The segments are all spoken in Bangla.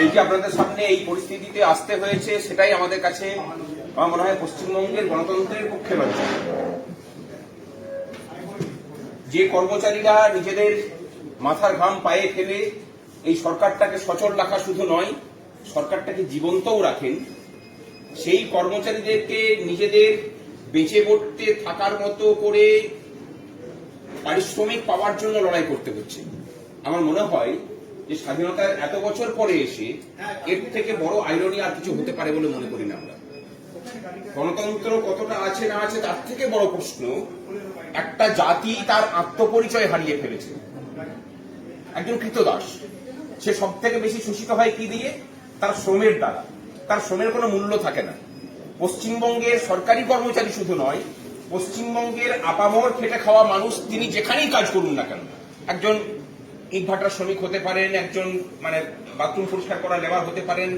এই যে আপনাদের সামনে এই পরিস্থিতিতে আসতে হয়েছে, সেটাই আমাদের কাছে আমার মনে হয় পশ্চিমবঙ্গের গণতন্ত্রের পক্ষে লজ্জা। যে কর্মচারীরা নিজেদের মাথার ঘাম পায়ে ফেলে এই সরকারটাকে সচল রাখা শুধু নয়, সরকারটাকে জীবন্তও রাখেন, সেই কর্মচারীদেরকে নিজেদের বেঁচে পড়তে থাকার মতো করে পারিশ্রমিক পাওয়ার জন্য লড়াই করতে হচ্ছে। আমার মনে হয় যে স্বাধীনতার এত বছর পরে এসে এর থেকে বড় আইরনি আর কিছু হতে পারে বলে মনে করি না আমরা। গণতন্ত্র কতটা আছে না আছে তার থেকে বড় প্রশ্ন, একটা জাতি তার আত্মপরিচয় হারিয়ে ফেলেছে। একজন কৃতদাস, সে সব থেকে বেশি শোষিত হয় কি দিয়ে? তার শ্রমের দ্বারা। তার শ্রমের কোনো মূল্য থাকে না। পশ্চিমবঙ্গের সরকারি কর্মচারী শুধু নয়, পশ্চিমবঙ্গের আপামর খেটে খাওয়া মানুষ তিনি যেখানেই কাজ করুন না কেন, একজন ইটভাটার শ্রমিক হতে পারেন, একজন বাথরুম পরিষ্কার করা লেবার হতে পারেন,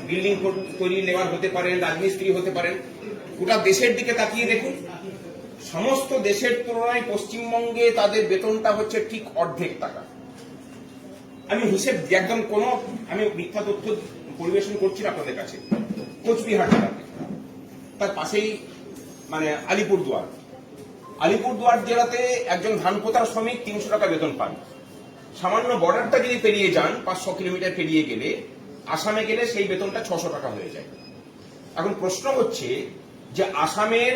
বিল্ডিং তৈরি লেবার হতে পারেন, রাজমিস্ত্রি হতে পারেন। গোটা দেশের দিকে তাকিয়ে দেখুন, সমস্ত দেশের তুলনায় পশ্চিমবঙ্গে তাদের বেতনটা হচ্ছে ঠিক অর্ধেক টাকা। আমি হিসেব একদম আমি মিথ্যা তথ্য পরিবেশন করছি না আপনাদের কাছে। কোচবিহার জেলাতে, তার পাশেই আলিপুরদুয়ার জেলাতে একজন ধান পোতার শ্রমিক 300 টাকা বেতন পান। সামান্য বর্ডারটা যদি পেরিয়ে যান, 500 কিলোমিটার পেরিয়ে গেলে, আসামে গেলে সেই বেতনটা 600 টাকা হয়ে যায়। এখন প্রশ্ন হচ্ছে যে আসামের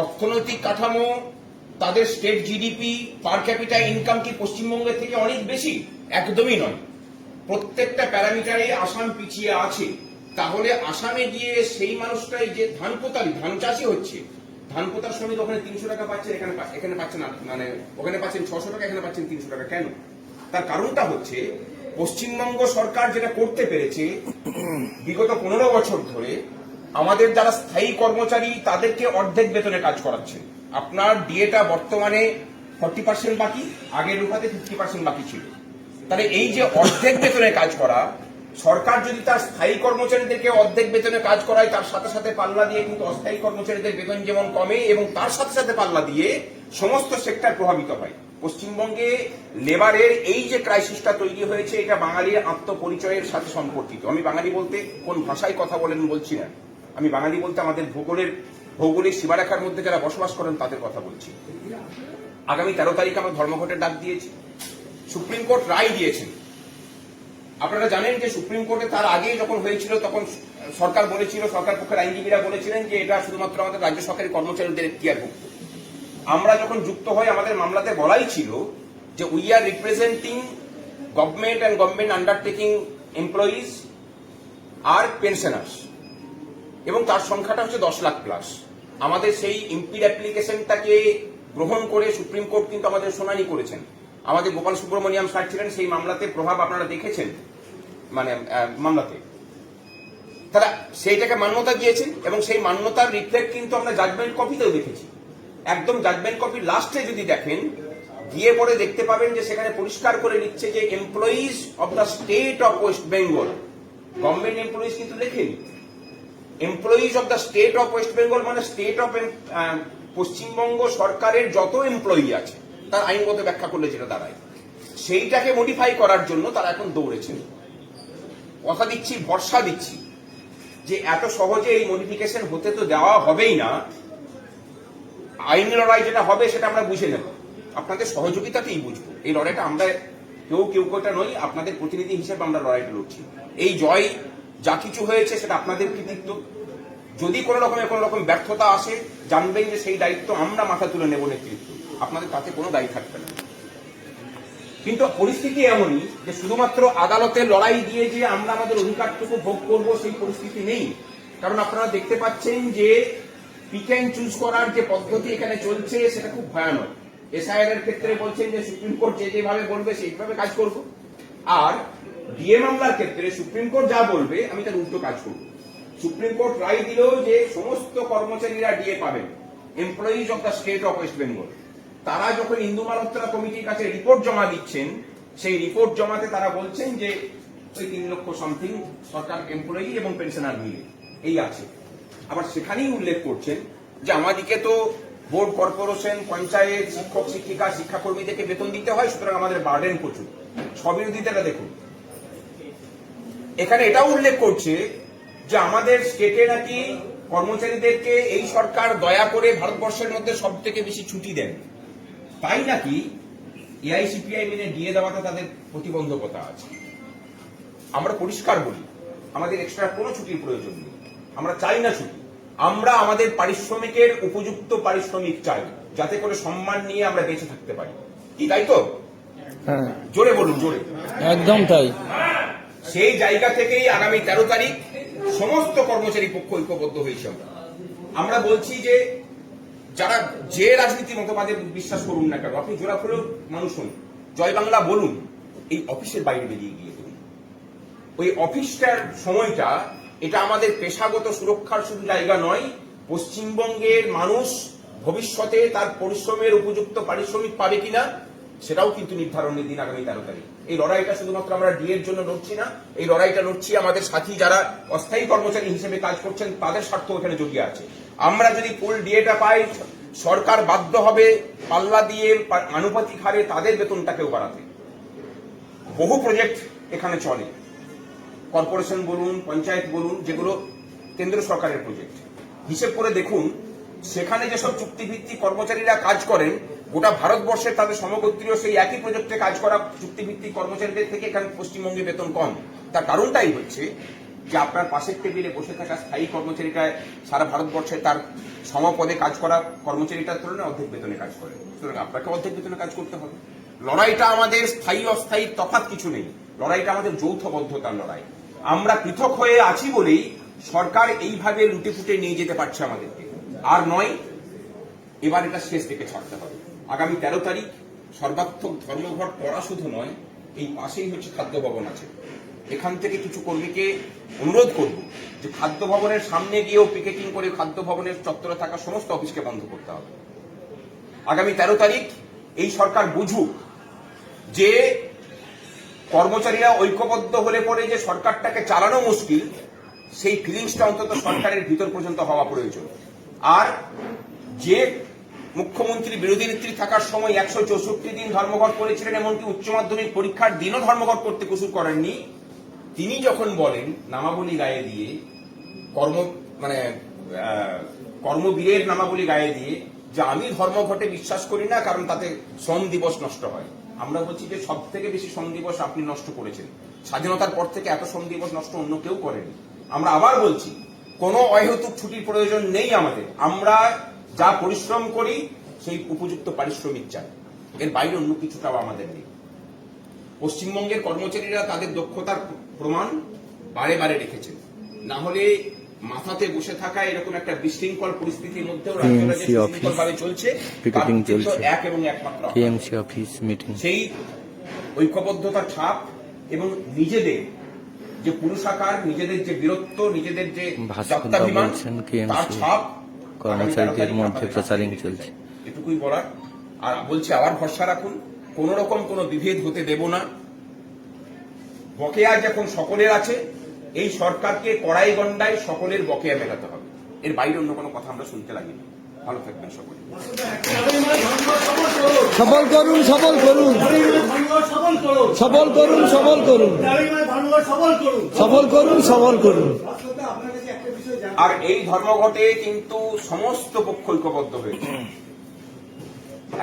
অর্থনৈতিক কাঠামো, তাদের স্টেট জিডিপি, পার ক্যাপিটা ইনকাম কি পশ্চিমবঙ্গের থেকে অনেক বেশি? একদমই নয়। প্রত্যেকটা প্যারামিটারে আসাম পিছিয়ে আছে। তাহলে আসামে গিয়ে সেই মানুষটাই যে ধান চাষি হচ্ছে, ধান পোতার শ্রমিক ওখানে 300 টাকা পাচ্ছে, এখানে পাচ্ছে না, ওখানে পাচ্ছেন 600 টাকা, এখানে পাচ্ছেন 300 টাকা। কেন? তার কারণটা হচ্ছে পশ্চিমবঙ্গ সরকার যেটা করতে পেরেছে বিগত 15 বছর ধরে, আমাদের যারা স্থায়ী কর্মচারী তাদেরকে অর্ধেক বেতনে কাজ করাচ্ছে। আপনার ডিএটা বর্তমানে 40% বাকি, আগের রূপাতে 50% বাকি ছিল। তাহলে এই যে অর্ধেক বেতনে কাজ করা, সরকার যদি তার স্থায়ী কর্মচারীদেরকে অর্ধেক বেতনে কাজ করায়, তার সাথে সাথে পাল্লা দিয়ে কিন্তু অস্থায়ী কর্মচারীদের বেতন যেমন কমে, এবং তার সাথে সাথে পাল্লা দিয়ে সমস্ত সেক্টর প্রভাবিত হয়। পশ্চিমবঙ্গে লেবারের এই যে ক্রাইসিসটা তৈরি হয়েছে, এটা বাঙালির আত্মপরিচয়ের সাথে সম্পর্কিত। আমি বাঙালি বলতে কোন ভাষায় কথা বলেন বলছি না, আমি বাঙালি বলতে আমাদের ভৌগোলিক সীমারেখার মধ্যে যারা বসবাস করেন তাদের কথা বলছি। আগামী 13 তারিখ আমরা ধর্মঘটের ডাক দিয়েছি। সুপ্রিম কোর্ট রায় দিয়েছেন। আপনারা জানেন যে সুপ্রিম কোর্টে তার আগে যখন হয়েছিল, তখন সরকার বলেছিল, সরকার পক্ষের আইনজীবীরা বলেছিলেন যে এটা শুধুমাত্র আমাদের রাজ্য সরকারি কর্মচারীদের এখতিয়ারভুক্ত। আমরা যখন যুক্ত হই, আমাদের মামলাতে বলাই ছিল যে we are representing government and government undertaking employees আর পেনশনার্স, এবং তার সংখ্যাটা হচ্ছে 10 লাখ প্লাস। আমাদের সেই ইম্পিড অ্যাপ্লিকেশনটাকে গ্রহণ করে সুপ্রিম কোর্ট কিন্তু আমাদের শুনানি করেছেন। আমাদের গোপাল সুব্রমণিয়াম স্যার ছিলেন সেই মামলাতে, প্রভাব আপনারা দেখেছেন মামলাতে। তারা সেইটাকে মান্যতা দিয়েছেন, এবং সেই মান্যতার রিফ্লেক্ট কিন্তু আমরা জাজমেন্ট কপিতেও দেখেছি। একদম জাজমেন্ট কপি লাস্টে যদি দেখেন, গিয়ে পরে দেখতে পাবেন যে সেখানে পরিষ্কার করে লিখছে যে employees of the state of West Bengal. Government employees কিন্তু লেখেনি। Employees of the state of West Bengal মানে স্টেট অফ পশ্চিমবঙ্গ সরকারের যত এমপ্লয়ি আছে, তার আইনগত ব্যাখ্যা করলে যেটা দাঁড়ায়, সেইটাকে মডিফাই করার জন্য তারা এখন দৌড়েছেন। কথা দিচ্ছি, ভরসা দিচ্ছি যে এত সহজে এই মডিফিকেশন হতে তো দেওয়া হবেই না। আইন লড়াই যেটা হবে সেটা আমরা বুঝে নেব, আপনাদের সহযোগিতাতেই বুঝবো। এই লড়াইটা আমরা কেউ কোটা নই, আপনাদের প্রতিনিধি হিসেবে আমরা লড়াইটা লড়ছি। এই জয় যা কিছু হয়েছে সেটা আপনাদের কৃতিত্ব। যদি কোনো রকম ব্যর্থতা আসে, জানবেন যে সেই দায়িত্ব আমরা মাথা তুলে নেব নেতৃত্ব, আপনাদের তাতে কোনো দায়ী থাকবে না। কিন্তু পরিস্থিতি এমনই যে শুধুমাত্র আদালতের লড়াই দিয়ে যে আমরা আমাদের অধিকারটুকু ভোগ করব, সেই পরিস্থিতি নেই। কারণ আপনারা দেখতে পাচ্ছেন যে পিক অ্যান্ড চুজ করার যে পদ্ধতি এখানে চলছে, সেটা খুব ভয়ানক। এসআইআর এর ক্ষেত্রে বলছেন যে সুপ্রিম কোর্ট যেভাবে বলবে সেইভাবে কাজ করব, আর ডিএ মামলার ক্ষেত্রে সুপ্রিম কোর্ট যা বলবে আমি তার উল্টো কাজ করব। সুপ্রিম কোর্ট রায় দিল যে সমস্ত কর্মচারীরা ডিএ পাবেন, employees of the state of West Bengal. তারা যখন ইন্দু মালহোত্রা কমিটির কাছে রিপোর্ট জমা দিচ্ছেন, সেই রিপোর্ট জমাতে তারা বলছেন যে ওই 3 লক্ষ সামথিং সরকার এমপ্লয়ি এবং পেনশনার মিলে এই আছে। আবার সেখানেই উল্লেখ করছেন যে আমাদেরকে তো বোর্ড, কর্পোরেশন, পঞ্চায়েত, শিক্ষক শিক্ষিকা, শিক্ষাকর্মীদেরকে বেতন দিতে হয়, সুতরাং আমাদের বার্ডেন প্রচুর। স্ববিরোধিতাটা দেখুন। এখানে এটাও উল্লেখ করছে যে আমাদের স্টেটে নাকি কর্মচারীদেরকে এই সরকার দয়া করে ভারতবর্ষের মধ্যে সব থেকে বেশি ছুটি দেন, তাই নাকি এআইসিপিআই মেনে দিয়ে দেওয়াটা তাদের প্রতিবন্ধকতা আছে। আমরা পরিষ্কার বলি আমাদের এক্সট্রা কোনো ছুটির প্রয়োজন নেই, আমরা চাই না ছুটি, আমরা আমাদের পারিশ্রমিকের উপযুক্ত পারিশ্রমিক চাই, যাতে করে সম্মান নিয়ে আমরা বেঁচে থাকতে পারি। কি তাই তো? জোরে বলুন, জোরে। একদম তাই। সেই জায়গা থেকেই আগামী 13 তারিখ সমস্ত কর্মচারী পক্ষ ঐক্যবদ্ধ হয়েছে। আমরা বলছি যে যারা যে রাজনীতি মতবাদে বিশ্বাস করুন না কেন, আপনি জোড়া ফুলেও মানুষ হন, জয় বাংলা বলুন, এই অফিসের বাইরে বেরিয়ে গিয়ে করুন। ওই অফিসটার সময়টা এটা আমাদের পেশাগত সুরক্ষার শুধু জায়গা নয়, পশ্চিমবঙ্গের মানুষ ভবিষ্যতে তার পরিশ্রমের উপযুক্ত পারিশ্রমিক পাবে কিনা সেটাও কিন্তু নির্ধারণের দিন আগামী 13 তারিখ। এই লড়াইটা শুধুমাত্র আমরা ডি এর জন্য লড়ছি না, এই লড়াইটা লড়ছি আমাদের সাথী যারা অস্থায়ী কর্মচারী হিসেবে কাজ করছেন তাদের স্বার্থ এখানে জড়িয়ে আছে। আমরা যদি ফুল ডিএটা পাই, সরকার বাধ্য হবে পাল্লা দিয়ে আনুপাতিক হারে তাদের বেতনটাকেও বাড়াতে। বহু প্রজেক্ট এখানে চলে, কর্পোরেশন বলুন, পঞ্চায়েত বলুন, যেগুলো কেন্দ্র সরকারের প্রজেক্ট। হিসেব করে দেখুন সেখানে যেসব চুক্তিভিত্তিক কর্মচারীরা কাজ করেন, গোটা ভারতবর্ষে তাদের সমগোত্রীয় সেই একই প্রজেক্টে কাজ করা চুক্তিভিত্তিক কর্মচারীদের থেকে এখানে পশ্চিমবঙ্গে বেতন কম। তার কারণটাই হচ্ছে যে আপনার পাশের টেবিলে বসে থাকা স্থায়ী কর্মচারীটা সারা ভারতবর্ষে তার সমপদে কাজ করা কর্মচারীটার তুলনায় অর্ধেক বেতনে কাজ করে, সুতরাং আপনাকে অর্ধেক বেতনে কাজ করতে হবে। লড়াইটা আমাদের স্থায়ী অস্থায়ী তফাৎ কিছু নেই, লড়াইটা আমাদের যৌথবদ্ধতার লড়াই। আমরা পৃথক হয়ে আছি বলেই সরকার এইভাবে লুটে ফুটে নিয়ে যেতে পারছে আমাদেরকে, আর নয়। এবার এটা শেষ থেকে ছাড়তে হবে। আগামী 13 তারিখ সর্বাত্মক ধর্মঘট করা শুধু নয়, এই পাশেই হচ্ছে খাদ্য ভবন আছে, এখান থেকে কিছু কর্মীকে অনুরোধ করব যে খাদ্য ভবনের সামনে গিয়েও পিকেটিং করে খাদ্য ভবনের চত্বরে থাকা সমস্ত অফিসকে বন্ধ করতে হবে। আগামী 13 তারিখ এই সরকার বুঝুক যে কর্মচারীরা ঐক্যবদ্ধ হলে পরে যে সরকারটাকে চালানো মুশকিল, সেই ফিলিংসটা অন্তত সরকারের ভিতর পর্যন্ত হওয়া প্রয়োজন। আর যে মুখ্যমন্ত্রী বিরোধী নেত্রী থাকার সময় 164 দিন ধর্মঘট করেছিলেন, এমনকি উচ্চ মাধ্যমিক পরীক্ষার দিনও ধর্মঘট করতে কুসুর করেননি, তিনি যখন বলেন নামাবলী গায়ে দিয়ে কর্মবীরের নামাবলী গায়ে দিয়ে যে আমি ধর্মঘটে বিশ্বাস করি না কারণ তাতে শ্রম দিবস নষ্ট হয়, আমরা বলছি যে সব থেকে বেশি শ্রম দিবস আপনি নষ্ট করেছেন। স্বাধীনতার পর থেকে এত শ্রম দিবস নষ্ট অন্য কেউ করেনি। আমরা আবার বলছি কোনো অহেতুক ছুটির প্রয়োজন নেই আমাদের, আমরা যা পরিশ্রম করি সেই উপযুক্ত পারিশ্রমিক চাই, এর বাইরে অন্য কিছুটাও আমাদের নেই। পশ্চিমবঙ্গের কর্মচারীরা তাদের দক্ষতার প্রমাণ বারে বারে রেখেছেন, না হলে মাথাতে বসে থাকা এরকম একটা বিশৃঙ্খল পরিস্থিতির মধ্যেও রাজ্যভাবে চলছে এক এবং একমাত্র সেই ঐক্যবদ্ধতার ছাপ এবং নিজেদের যে পুরুষাকার, নিজেদের যে বীরত্ব, নিজেদের যে যাত্রাভিমান, তার ছাপ কর্মচারীদের মধ্যে প্রচারিং চলছে। এটুকুই বলার। আর বলছি আবার ভরসা রাখুন, কোন রকম কোনো বিভেদ হতে দেব না। বকেয়া যখন সকলের আছে, এই সরকারকে কড়াই গন্ডায় সকলের বকেয়া মেটাতে হবে, এর বাইরে অন্য কোনো কথা আমরা শুনতে লাগিনি। ভালো থাকবেন সকলে। সবল করুন, সবল করুন, সবল করুন, সবল করুন, সবল করুন, সবল করুন। আর এই ধর্মঘটে কিন্তু সমস্ত পক্ষ ঐক্যবদ্ধ হয়েছে।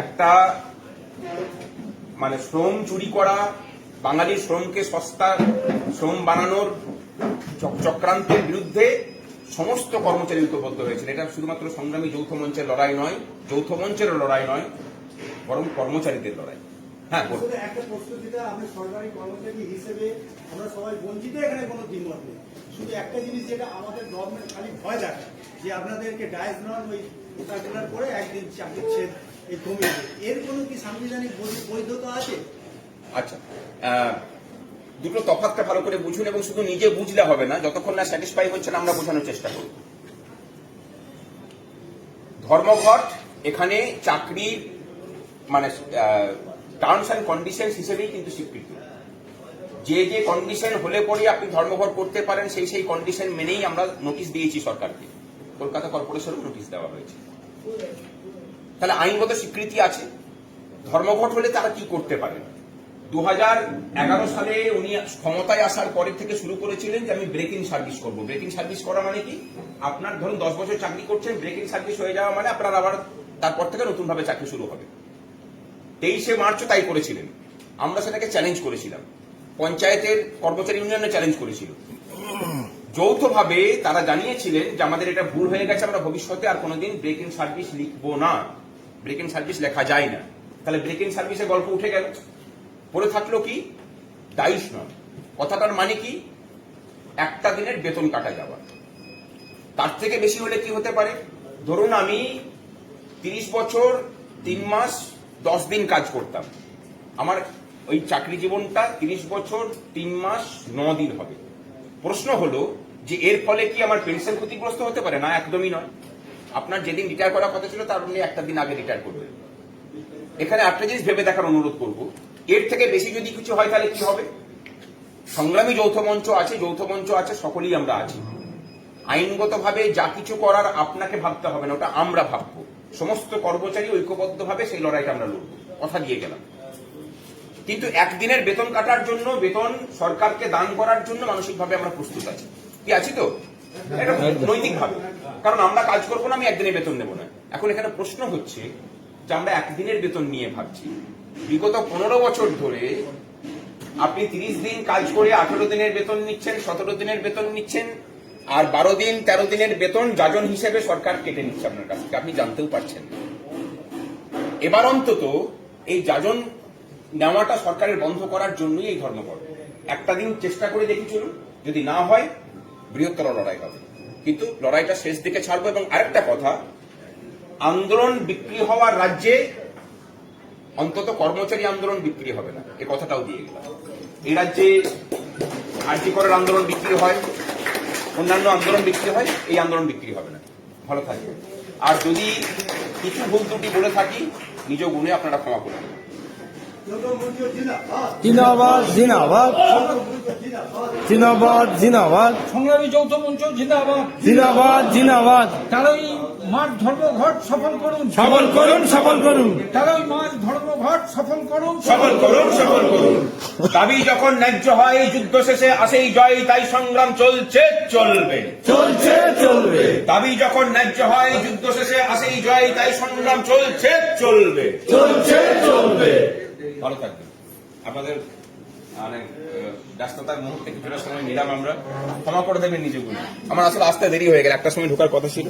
একটা শ্রম চুরি করা, বাঙালির শ্রমকে সস্তা শ্রম বানানোর চক্রান্তের বিরুদ্ধে সমস্ত কর্মচারী ঐক্যবদ্ধ হয়েছেন। এটা শুধুমাত্র সংগ্রামী যৌথ মঞ্চের লড়াই নয়, যৌথ মঞ্চের লড়াই নয়, বরং কর্মচারীদের লড়াই। হ্যাঁ, একটা প্রশ্ন, যেটা আমি সরকারি কর্মচারী হিসেবে আমরা সবাই বঞ্চিত, এখানে কোনো দ্বিমত নেই। শুধু একটা জিনিস যেটা আমাদের গভর্নমেন্ট খালি ভয় দেখায় যে আপনাদেরকে ডায়েস নন ওই সার্কুলার করে একদিন চাকরি ছেদ এই কমিয়ে দেবে, এর কোনো কি সাংবিধানিক বৈধতা আছে? আচ্ছা, দুটো তফাৎটা ভালো করে বুঝুন এবং শুধু নিজে বুঝলে হবে না, যতক্ষণ না স্যাটিসফাই হচ্ছেন আমরা বোঝানোর চেষ্টা করব। ধর্মঘট এখানে চাকরির টার্মস অ্যান্ড কন্ডিশনস হিসেবেই কিন্তু স্বীকৃতি। যে যে কন্ডিশন হলে পরে আপনি ধর্মঘট করতে পারেন সেই সেই কন্ডিশন মেনেই আমরা নোটিশ দিয়েছি সরকারকে, কলকাতা কর্পোরেশনও নোটিশ দেওয়া হয়েছে। তাহলে আইনগত স্বীকৃতি আছে। ধর্মঘট হলে তারা কি করতে পারেন? 2011 সালে উনি ক্ষমতায় আসার পরে থেকে শুরু করেছিলেন যে আমি ব্রেক ইন সার্ভিস করবো। ব্রেক ইন সার্ভিস করা মানে কি, আপনার ধরুন 10 বছর চাকরি করছেন, ব্রেক ইন সার্ভিস হয়ে যাওয়া মানে আপনার আবার তারপর থেকে নতুন ভাবে চাকরি শুরু হবে। 23শে মার্চও তাই করেছিলেন। আমরা সেটাকে চ্যালেঞ্জ করেছিলাম, পঞ্চায়েতের কর্মচারী ইউনিয়নে চ্যালেঞ্জ করেছিল। যৌথভাবে তারা জানিয়েছিলেন যে আমাদের এটা ভুল হয়ে গেছে, আমরা ভবিষ্যতে আর কোনোদিন ব্রেক ইন সার্ভিস লিখবো না, ব্রেক ইন সার্ভিস লেখা যায় না। তাহলে ব্রেক ইন সার্ভিসের গল্প উঠে গেল। পড়ে থাকলো কি, দায়িশ নয়। কথাটার মানে কি, একটা দিনের বেতন কাটা যাওয়া। তার থেকে বেশি হলে কি হতে পারে, ধরুন আমি 30 বছর 3 মাস 10 দিন কাজ করতাম, আমার ওই চাকরি জীবনটা 30 বছর 3 মাস 9 দিন হবে। প্রশ্ন হলো যে এর ফলে কি আমার পেনশন ক্ষতিগ্রস্ত হতে পারে? না, একদমই নয়। আপনার যেদিন রিটায়ার করার কথা ছিল তার আপনি একটা দিন আগে রিটায়ার করবেন। এখানে একটা জিনিস ভেবে দেখার অনুরোধ করব, এর থেকে বেশি যদি কিছু হয় তাহলে কি হবে? সংগ্রামী যৌথ মঞ্চ আছে, যৌথ মঞ্চ আছে, সকলেই আমরা আছি। আইনগতভাবে যা কিছু করার আপনাকে ভাবতে হবে না, ওটা আমরা ভাববো। সমস্ত কর্মচারী ঐক্যবদ্ধভাবে সেই লড়াইটা আমরা লড়বো, কথা দিয়ে গেলাম। কিন্তু একদিনের বেতন কাটার জন্য, বেতন সরকারকে দান করার জন্য মানসিকভাবে আমরা প্রস্তুত আছি। কি আছি তো? এটা নৈতিকভাবে, কারণ আমরা কাজ করবো না, আমি একদিনের বেতন নেবো না। এখন এখানে প্রশ্ন হচ্ছে যে আমরা একদিনের বেতন নিয়ে ভাবছি। বিগত 15 বছর ধরে আপনি 30 দিন কাজ করে 18 দিনের বেতন নিচ্ছেন, 17 দিনের বেতন নিচ্ছেন, আর 12 দিন 13 দিনের বেতন যাজন হিসেবে সরকার কেটে নিচ্ছে আপনার কাছ থেকে, আপনি জানতেও পারছেন না। এবার অন্তত এই যাজন নেওয়াটা সরকারের বন্ধ করার জন্যই এই ধর্মঘট। একটা দিন চেষ্টা করে দেখি চলুন, যদি না হয় বৃহত্তর লড়াই হবে, কিন্তু লড়াইটা শেষ দিকে ছাড়বো। এবং আরেকটা কথা, আন্দোলন বিক্রি হওয়ার রাজ্যে অন্তত কর্মচারী আন্দোলন বিক্রি হবে না, এ কথাটাও দিয়ে গেলাম। এই রাজ্যে আরজি করের আন্দোলন বিক্রি হয়, অন্যান্য আন্দোলন বিক্রি হয়, এই আন্দোলন বিক্রি হবে না। ভালো থাকবে। আর যদি কিছু ভুল ত্রুটি বলে থাকি, নিজ গুণে আপনারা ক্ষমা করবেন। জিন্দাবাদ জিন্দাবাদ জিন্দাবাদ জিন্দাবাদ সংগ্রামী যৌথ মঞ্চ জিন্দাবাদ। জিন্দাবাদ জিন্দাবাদ 13ই মার্চ ধর্মঘট সফল করুন, সফল করুন, সফল করুন, 13ই মার্চ ধর্মঘট সফল করুন, সফল করুন, সফল করুন। দাবি যখন ন্যায্য হয়, যুদ্ধ শেষে আসেই জয়, তাই সংগ্রাম চলছে, চলবে, চলছে চলবে। দাবি যখন ন্যায্য হয়, যুদ্ধ শেষে আসেই জয়, তাই সংগ্রাম চলছে, চলবে, চলছে চলবে। ভালো থাকবেন। আপনাদের মানে ব্যস্ততার মুহূর্তে কিছুটা সময় নিলাম আমরা, ক্ষমা করে দেবেন নিজে গুলো। আমার আসলে আসতে দেরি হয়ে গেল, একটা সময় ঢোকার কথা ছিল।